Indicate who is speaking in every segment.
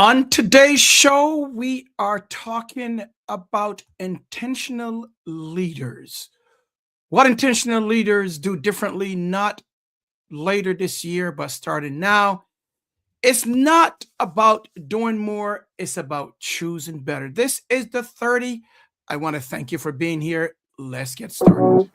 Speaker 1: On today's show, we are talking about intentional leaders. What intentional leaders do differently, not later this year, but starting now. It's not about doing more, it's about choosing better. This is the 30. I want to thank you for being here. Let's get started.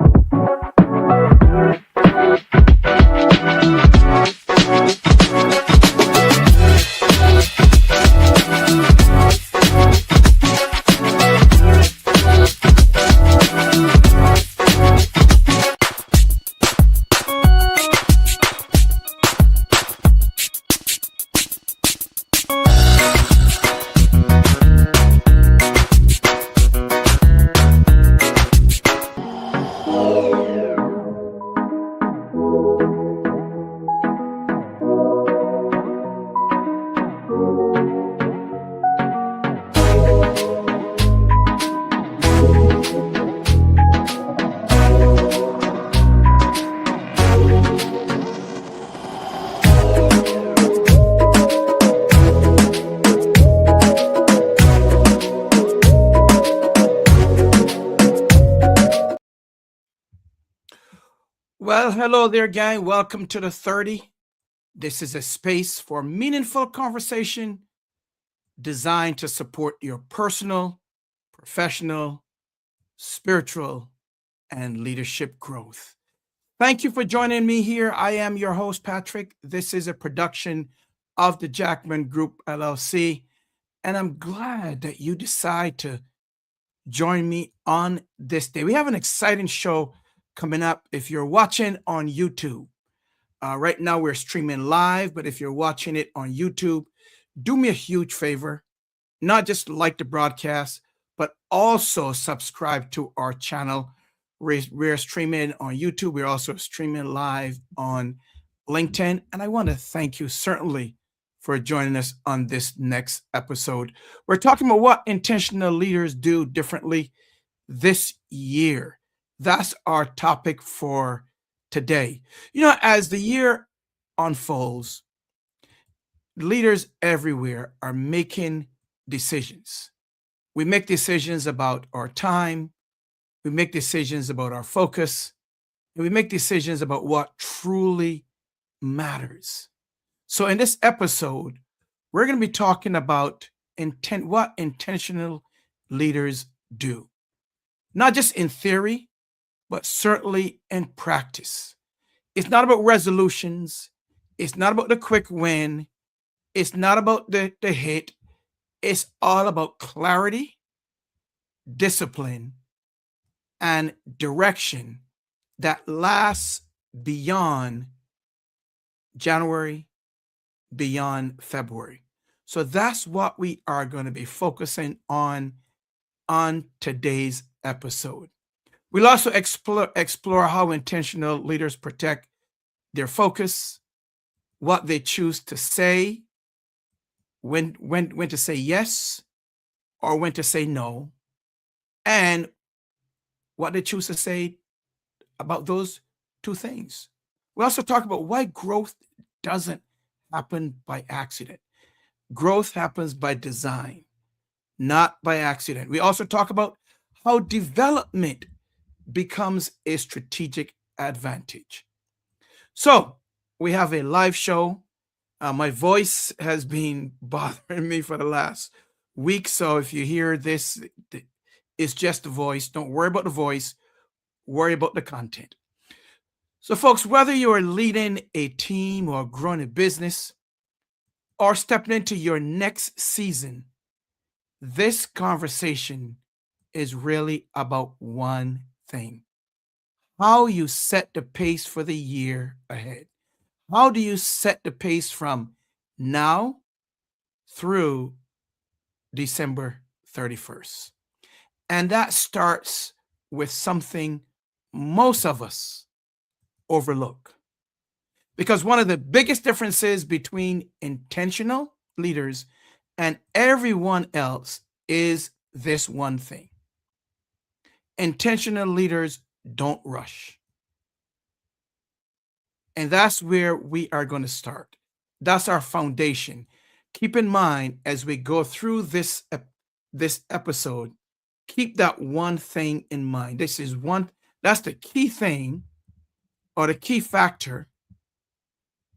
Speaker 1: Well, hello there, gang. Welcome to the 30. This is a space for meaningful conversation designed to support your personal, professional, spiritual, and leadership growth. Thank you for joining me here. I am your host, Patrick. This is a production of the Jackman Group, LLC, and I'm glad that you decide to join me on this day. We have an exciting show coming up if you're watching on YouTube. Right now, we're streaming live, but if you're watching it on YouTube, do me a huge favor. Not just like the broadcast, but also subscribe to our channel. We're streaming on YouTube. We're also streaming live on LinkedIn. And I want to thank you certainly for joining us on this next episode. We're talking about what intentional leaders do differently this year. That's our topic for today. You know, as the year unfolds, leaders everywhere are making decisions. We make decisions about our time, we make decisions about our focus, and we make decisions about what truly matters. So, in this episode, we're going to be talking about what intentional leaders do, not just in theory, but certainly in practice. It's not about resolutions. It's not about the quick win. It's not about the hit. It's all about clarity, discipline, and direction that lasts beyond January, beyond February. So that's what we are going to be focusing on today's episode. We'll also explore how intentional leaders protect their focus, what they choose to say, when to say yes or when to say no, and what they choose to say about those two things. We also talk about why growth doesn't happen by accident. Growth happens by design, not by accident. We also talk about how development becomes a strategic advantage. So we have a live show. My voice has been bothering me for the last week. So if you hear this, it's just the voice. Don't worry about the voice. Worry about the content. So folks, whether you're leading a team or growing a business or stepping into your next season, this conversation is really about one thing: how you set the pace for the year ahead. How do you set the pace from now through December 31st? And that starts with something most of us overlook. Because one of the biggest differences between intentional leaders and everyone else is this one thing: intentional leaders don't rush. And that's where we are going to start. That's our foundation. keep in mind as we go through this episode, keep that one thing in mind. That's the key thing or the key factor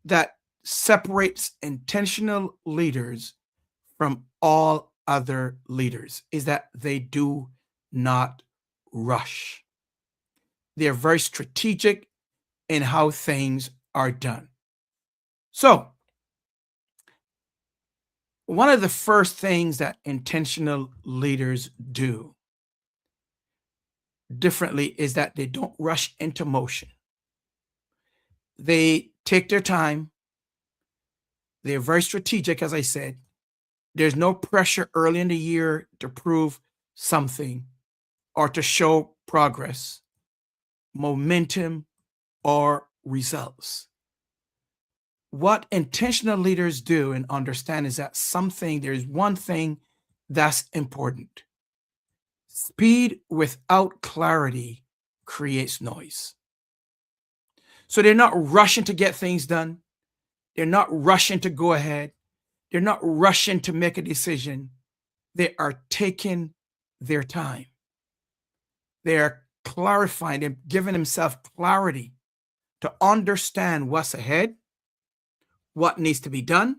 Speaker 1: that separates intentional leaders from all other leaders is that they do not rush. They're very strategic in how things are done. So, one of the first things that intentional leaders do differently is that they don't rush into motion. They take their time. They're very strategic, as I said. There's no pressure early in the year to prove something or to show progress, momentum, or results. What intentional leaders do and understand is that there's one thing that's important. Speed without clarity creates noise. So they're not rushing to get things done. They're not rushing to go ahead. They're not rushing to make a decision. They are taking their time. They are clarifying, they're giving themselves clarity to understand what's ahead, what needs to be done,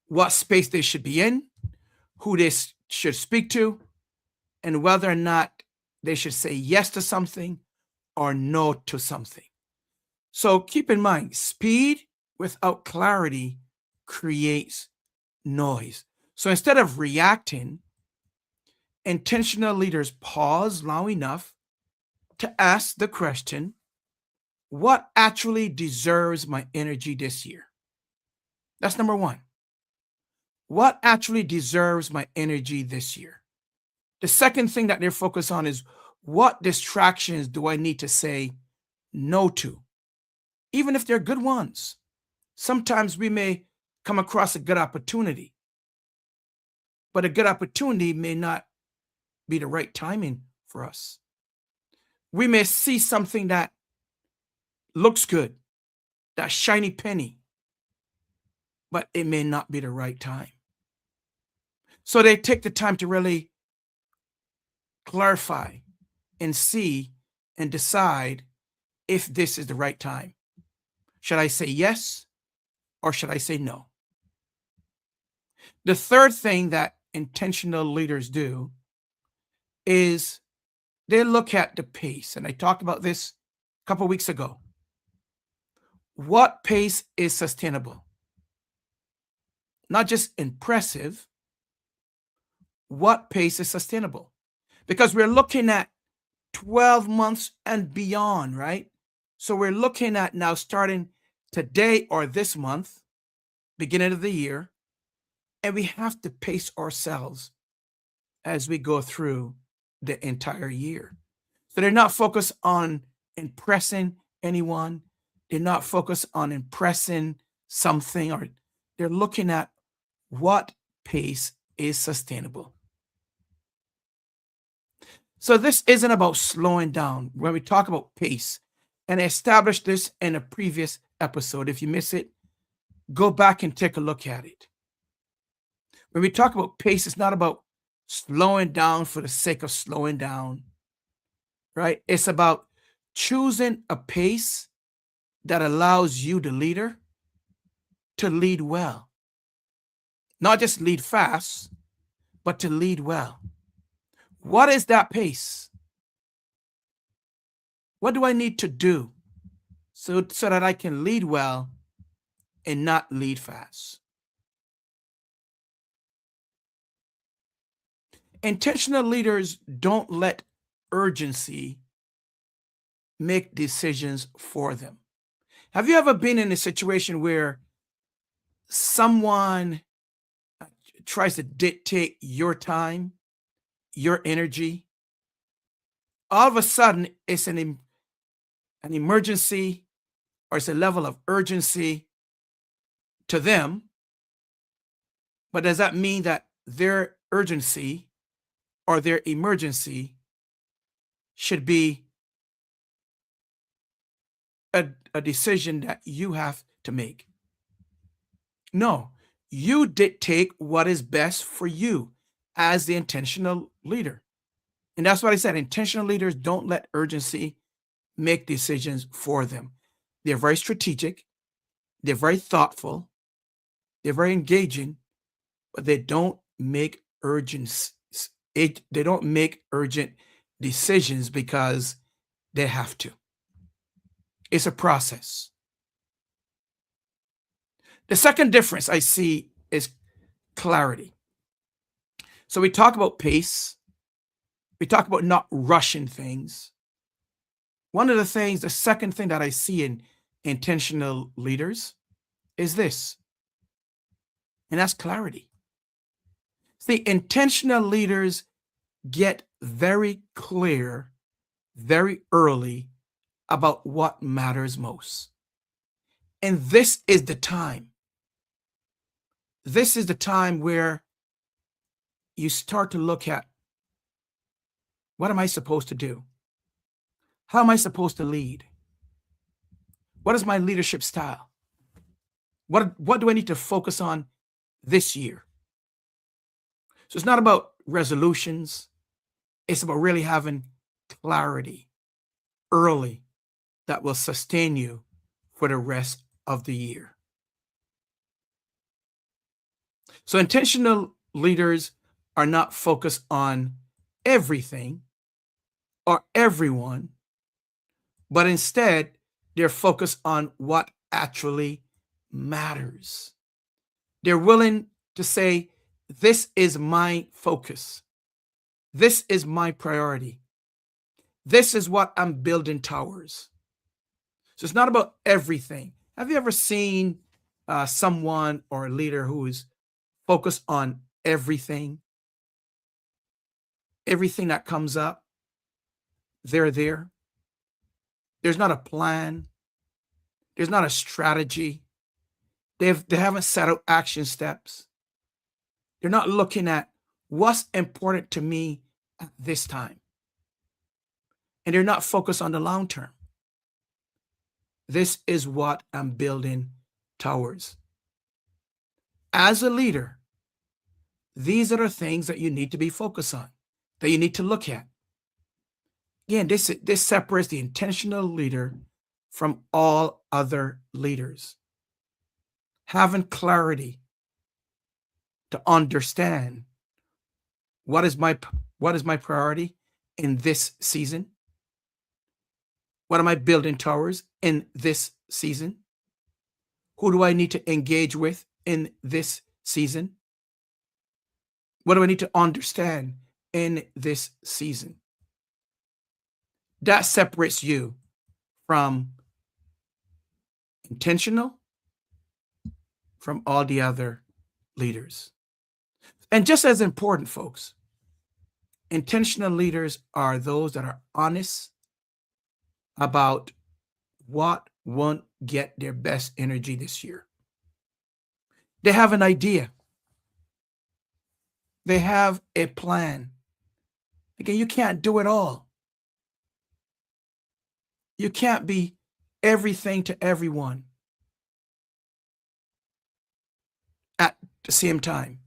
Speaker 1: what space they should be in, who they should speak to, and whether or not they should say yes to something or no to something. So keep in mind, speed without clarity creates noise. So instead of reacting, intentional leaders pause long enough to ask the question, what actually deserves my energy this year? That's number one. What actually deserves my energy this year? The second thing that they're focused on is what distractions do I need to say no to, even if they're good ones? Sometimes we may come across a good opportunity, but a good opportunity may not be the right timing for us. We may see something that looks good, that shiny penny, but it may not be the right time. So they take the time to really clarify and see and decide if this is the right time. Should I say yes or should I say no? The third thing that intentional leaders do is they look at the pace. And I talked about this a couple of weeks ago. What pace is sustainable? Not just impressive, what pace is sustainable? Because we're looking at 12 months and beyond, right? So we're looking at now starting today or this month, beginning of the year, and we have to pace ourselves as we go through the entire year. So they're not focused on impressing anyone. They're not focused on impressing something, or they're looking at what pace is sustainable. So this isn't about slowing down. When we talk about pace, and I established this in a previous episode. If you miss it, go back and take a look at it. When we talk about pace, it's not about slowing down for the sake of slowing down, right? It's about choosing a pace that allows you, the leader, to lead well. Not just lead fast, but to lead well. What is that pace? What do I need to do so that I can lead well and not lead fast? Intentional leaders don't let urgency make decisions for them. Have you ever been in a situation where someone tries to dictate your time, your energy? All of a sudden, it's an emergency, or it's a level of urgency to them. But does that mean that their urgency or their emergency should be a decision that you have to make? No, You dictate what is best for you as the intentional leader. And that's what I said. Intentional leaders don't let urgency make decisions for them. They're very strategic, they're very thoughtful, they're very engaging, but they don't make they don't make urgent decisions because they have to. It's a process. The second difference I see is clarity. So we talk about pace, we talk about not rushing things. One of the things, the second thing that I see in intentional leaders is this, and that's clarity. See, intentional leaders get very clear very early about what matters most. And this is the time. This is the time where you start to look at, what am I supposed to do? How am I supposed to lead? What is my leadership style? What do I need to focus on this year? So it's not about resolutions. It's about really having clarity early that will sustain you for the rest of the year. So intentional leaders are not focused on everything or everyone, but instead they're focused on what actually matters. They're willing to say, this is my focus. This is my priority. This is what I'm building towards. So it's not about everything. Have you ever seen someone or a leader who is focused on everything? Everything that comes up, they're there. There's not a plan. There's not a strategy. They haven't set out action steps. They're not looking at what's important to me at this time. And they're not focused on the long term. This is what I'm building towards. As a leader, these are the things that you need to be focused on, that you need to look at. Again, this separates the intentional leader from all other leaders. Having clarity to understand what is my priority in this season. What am I building towards in this season? Who do I need to engage with in this season? What do I need to understand in this season? That separates you from intentional from all the other leaders. And just as important, folks, intentional leaders are those that are honest about what won't get their best energy this year. They have an idea. They have a plan. Again, you can't do it all. You can't be everything to everyone at the same time.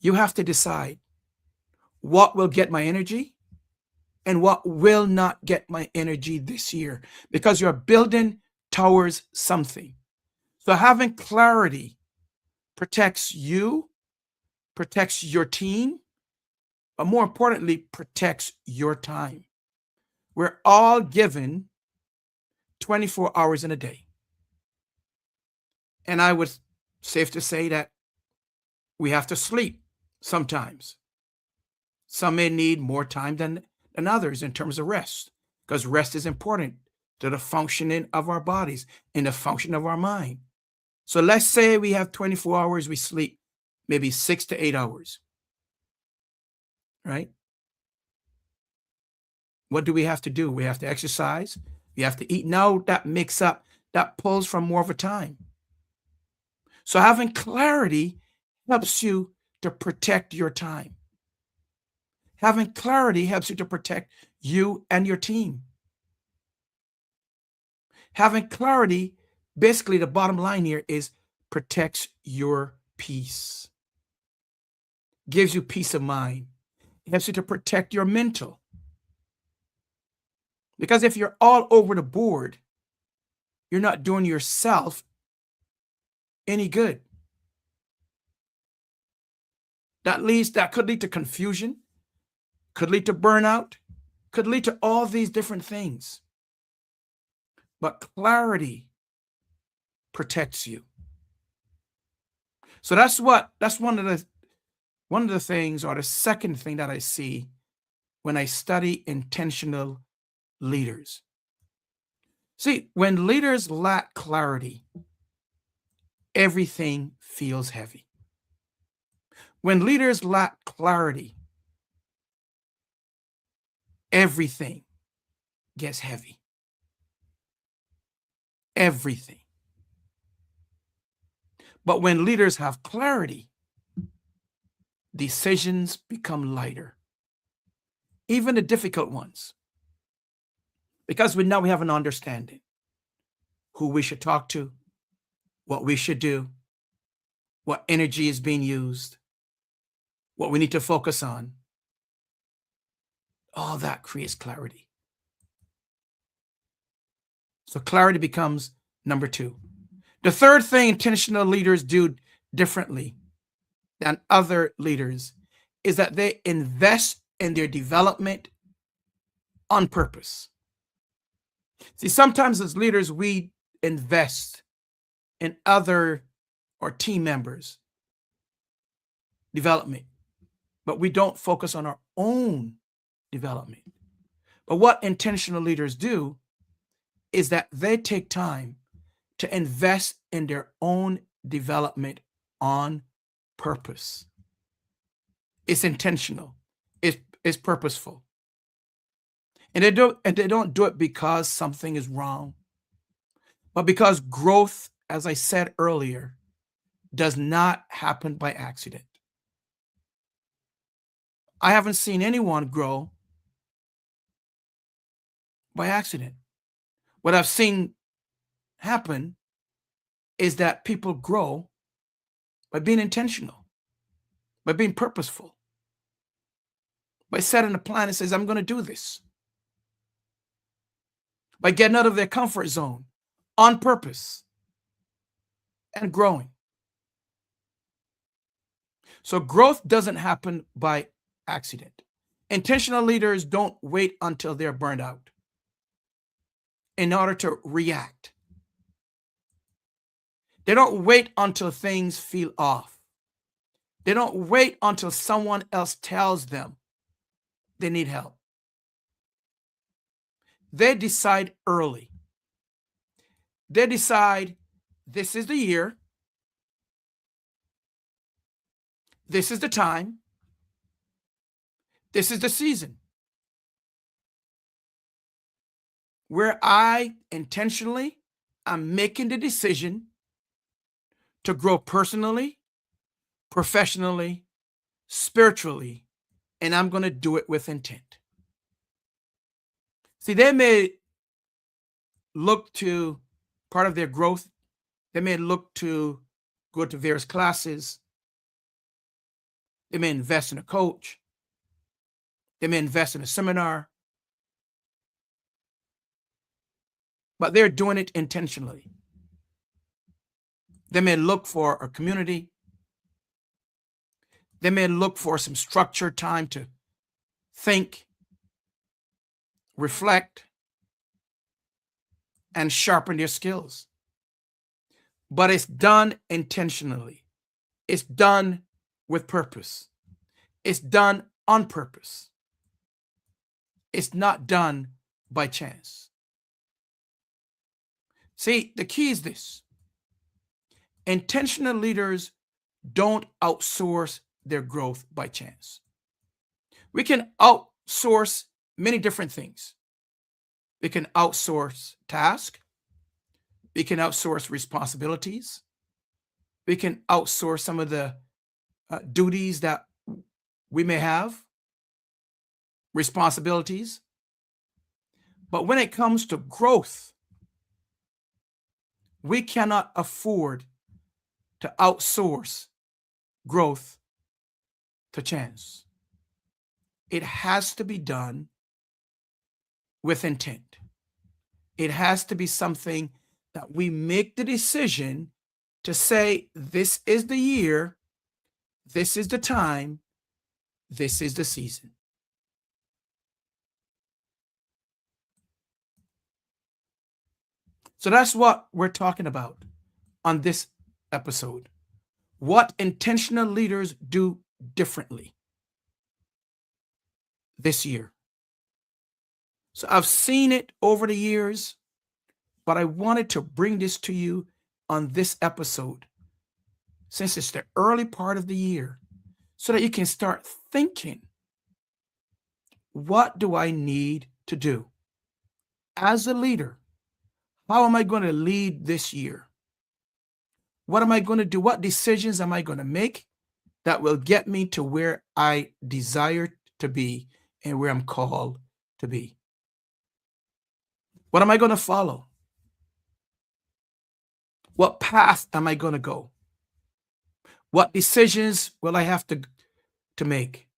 Speaker 1: You have to decide what will get my energy and what will not get my energy this year, because you're building towards something. So having clarity protects you, protects your team, but more importantly, protects your time. We're all given 24 hours in a day. And I would safe to say that we have to sleep sometimes. Some may need more time than others in terms of rest, because rest is important to the functioning of our bodies and the function of our mind. So let's say we have 24 hours, we sleep maybe 6 to 8 hours, right? What do we have to do? We have to exercise. We have to eat. Now that makes up, that pulls from more of a time. So having clarity helps you to protect your time. Having clarity helps you to protect you and your team. Having clarity, basically the bottom line here is protects your peace, gives you peace of mind. It helps you to protect your mental. Because if you're all over the board, you're not doing yourself any good. That could lead to confusion, could lead to burnout, could lead to all these different things. But clarity protects you. So that's one of the things, or the second thing that I see when I study intentional leaders. See, when leaders lack clarity, everything feels heavy. When leaders lack clarity, everything gets heavy. Everything. But when leaders have clarity, decisions become lighter, even the difficult ones, because we have an understanding who we should talk to, what we should do, what energy is being used, what we need to focus on. All that creates clarity. So clarity becomes number two. The third thing intentional leaders do differently than other leaders is that they invest in their development on purpose. See, sometimes as leaders, we invest in other or team members' development, but we don't focus on our own development. But what intentional leaders do is that they take time to invest in their own development on purpose. It's intentional. It's purposeful. And they don't do it because something is wrong, but because growth, as I said earlier, does not happen by accident. I haven't seen anyone grow by accident. What I've seen happen is that people grow by being intentional, by being purposeful, by setting a plan that says, I'm going to do this, by getting out of their comfort zone on purpose and growing. So growth doesn't happen by accident. Intentional leaders don't wait until they're burned out in order to react. They don't wait until things feel off. They don't wait until someone else tells them they need help. They decide early. They decide this is the year, this is the time, this is the season where I intentionally am making the decision to grow personally, professionally, spiritually, and I'm going to do it with intent. See, they may look to part of their growth, they may look to go to various classes, they may invest in a coach, they may invest in a seminar, but they're doing it intentionally. They may look for a community. They may look for some structured time to think, reflect, and sharpen their skills. But it's done intentionally. It's done with purpose. It's done on purpose. It's not done by chance. See, the key is this. Intentional leaders don't outsource their growth by chance. We can outsource many different things. We can outsource tasks. We can outsource responsibilities. We can outsource some of the duties that we may have, responsibilities. But when it comes to growth, we cannot afford to outsource growth to chance. It has to be done with intent. It has to be something that we make the decision to say, this is the year, this is the time, this is the season. So that's what we're talking about on this episode. What intentional leaders do differently this year. So I've seen it over the years, but I wanted to bring this to you on this episode since it's the early part of the year so that you can start thinking, what do I need to do as a leader? How am I going to lead this year? What am I going to do? What decisions am I going to make that will get me to where I desire to be and where I'm called to be? What am I going to follow? What path am I going to go? What decisions will I have to make?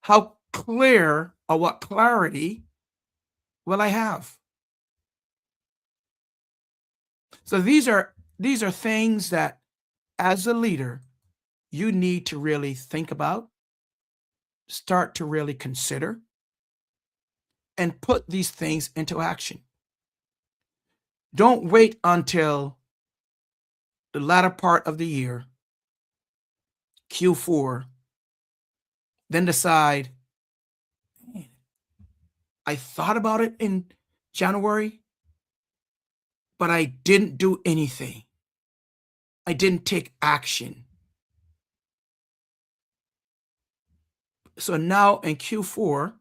Speaker 1: How clear or what clarity will I have? So these are things that as a leader you need to really think about, start to really consider, and put these things into action. Don't wait until the latter part of the year, Q4, then decide, I thought about it in January, but I didn't do anything. I didn't take action. So now in Q4,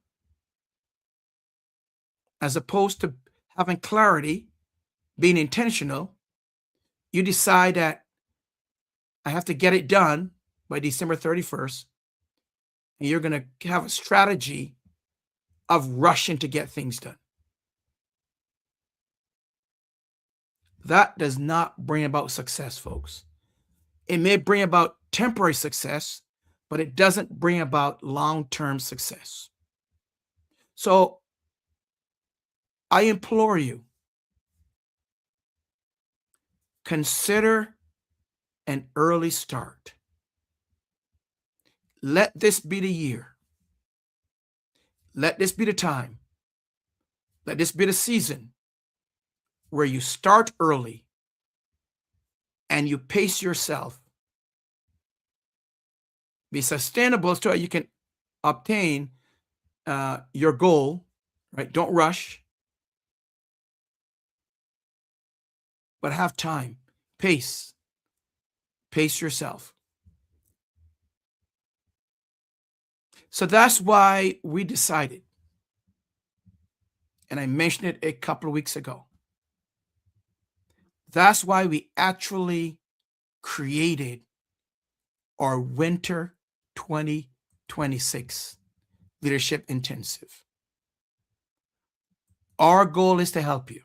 Speaker 1: as opposed to having clarity, being intentional, you decide that I have to get it done by December 31st, and you're going to have a strategy of rushing to get things done. That does not bring about success, folks. It may bring about temporary success, but it doesn't bring about long-term success. So I implore you, consider an early start. Let this be the year. Let this be the time. Let this be the season where you start early and you pace yourself. Be sustainable so you can obtain your goal, right? Don't rush, but have time. Pace yourself. So that's why we decided, and I mentioned it a couple of weeks ago, that's why we actually created our Winter 2026 Leadership Intensive. Our goal is to help you.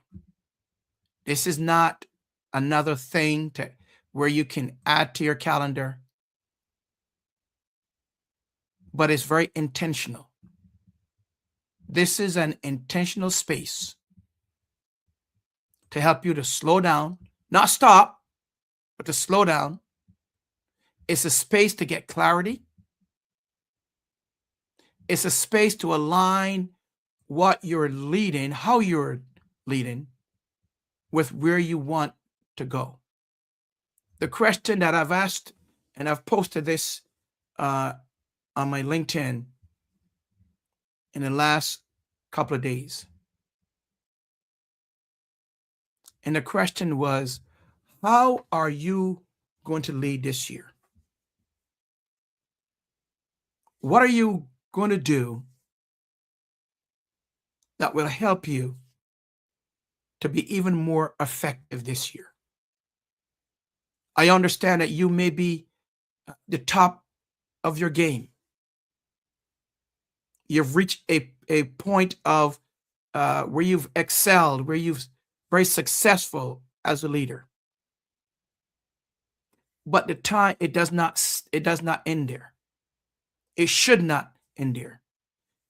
Speaker 1: This is not another thing where you can add to your calendar, but it's very intentional. This is an intentional space to help you to slow down, not stop, but to slow down. It's a space to get clarity. It's a space to align what you're leading, how you're leading, with where you want to go. The question that I've asked, and I've posted this on my LinkedIn in the last couple of days. And the question was, how are you going to lead this year? What are you going to do that will help you to be even more effective this year? I understand that you may be the top of your game. You've reached a point of where you've excelled, where you've very successful as a leader. but the time it does not end there. It should not end there.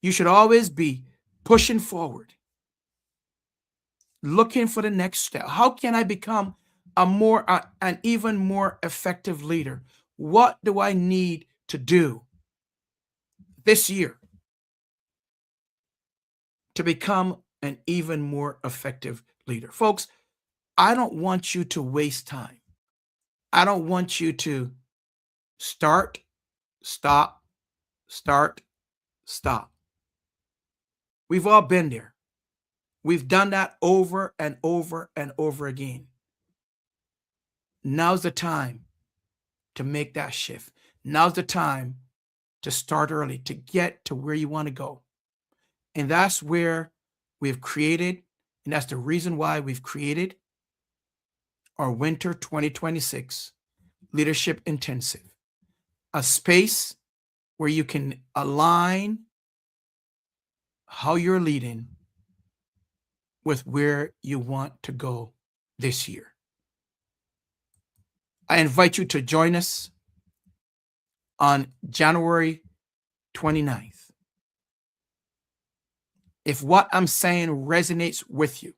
Speaker 1: You should always be pushing forward, looking for the next step. How can I become an even more effective leader? What do I need to do this year to become an even more effective leader? Folks, I don't want you to waste time. I don't want you to start, stop, start, stop. We've all been there. We've done that over and over and over again. Now's the time to make that shift. Now's the time to start early, to get to where you want to go. And that's where we've created, and that's the reason why we've created our Winter 2026 Leadership Intensive, a space where you can align how you're leading with where you want to go this year. I invite you to join us on January 29th. If what I'm saying resonates with you,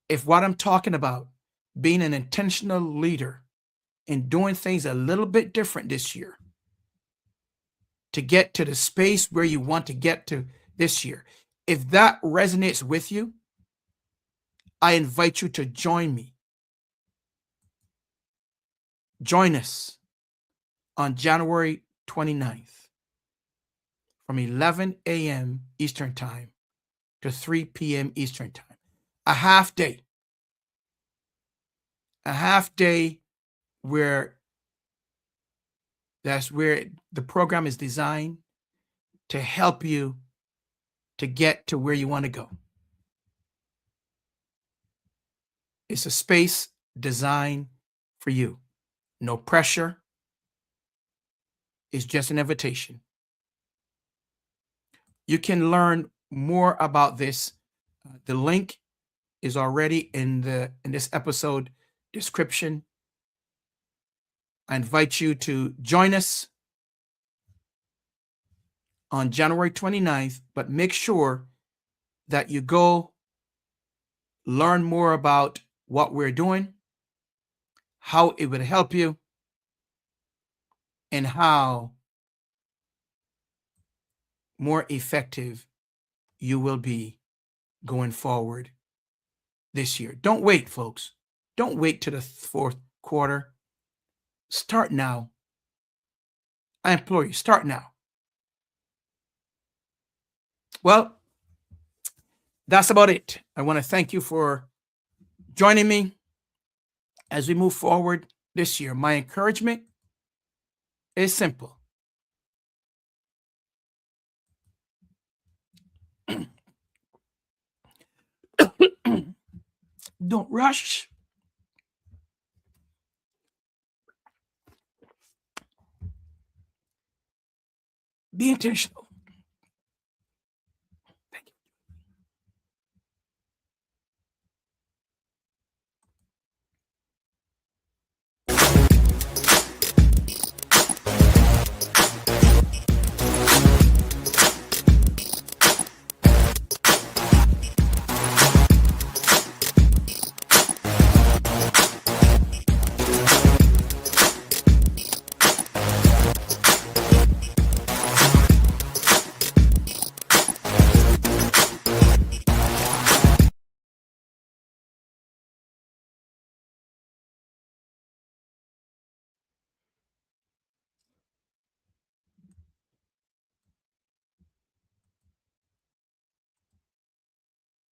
Speaker 1: if what I'm talking about, being an intentional leader and doing things a little bit different this year to get to the space where you want to get to this year, if that resonates with you, I invite you to join me. Join us on January 29th from 11 a.m. Eastern Time to 3 p.m. Eastern Time. A half day where that's where the program is designed to help you to get to where you want to go. It's a space designed for you. No pressure. It's just an invitation. You can learn more about this. The link is already in this episode description. I invite you to join us on January 29th, but make sure that you go learn more about what we're doing, how it would help you, and how more effective you will be going forward this year. Don't wait, folks. Don't wait to the fourth quarter. Start now. I implore you, start now. Well, that's about it. I want to thank you for joining me as we move forward this year. My encouragement is simple. Don't rush. Be intentional.